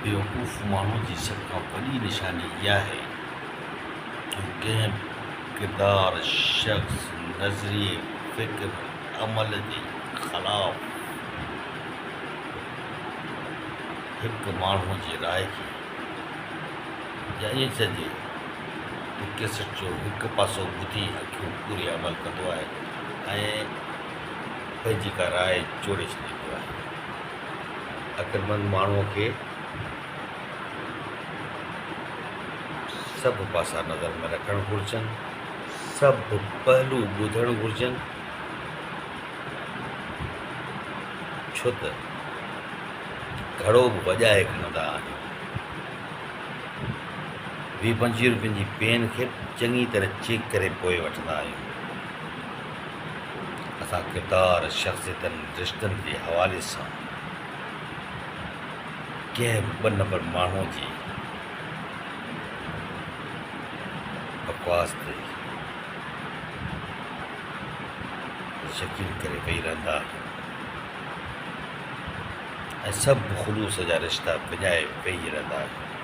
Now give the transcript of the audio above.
बेवकूफ़ माण्हू जी सभ खां वॾी निशानी इहा आहे त कंहिं किरदार, शख़्स, नज़रिए, फ़िक्र, अमल जे ख़िलाफ़ हिकु माण्हूअ जी राय खे या ईअं चइजे त केसट जो हिकु पासो ॿुधी अखियूं पूरे अमल कंदो आहे ऐं पंहिंजी का राय जोड़े छॾींदो आहे। अक़लमंद माण्हूअ खे सभु पासा नज़र में रखणु घुरिजनि, सभु पहलू ॿुधणु घुरिजनि, छो त घड़ो बि वॼाए खणंदा आहियूं। 20-25 रुपयनि जी पेन खे चङी तरह चेक करे पोइ वठंदा आहियूं। असां किरदार, शख़्सियतनि, रिश्तनि जे हवाले सां कंहिं ॿ नंबर माण्हूअ जी बकवास ते यकीन करे वेही रहंदा आहियूं ऐं सभु ख़ुलूस जा रिश्ता विञाए वेही रहंदा आहियूं।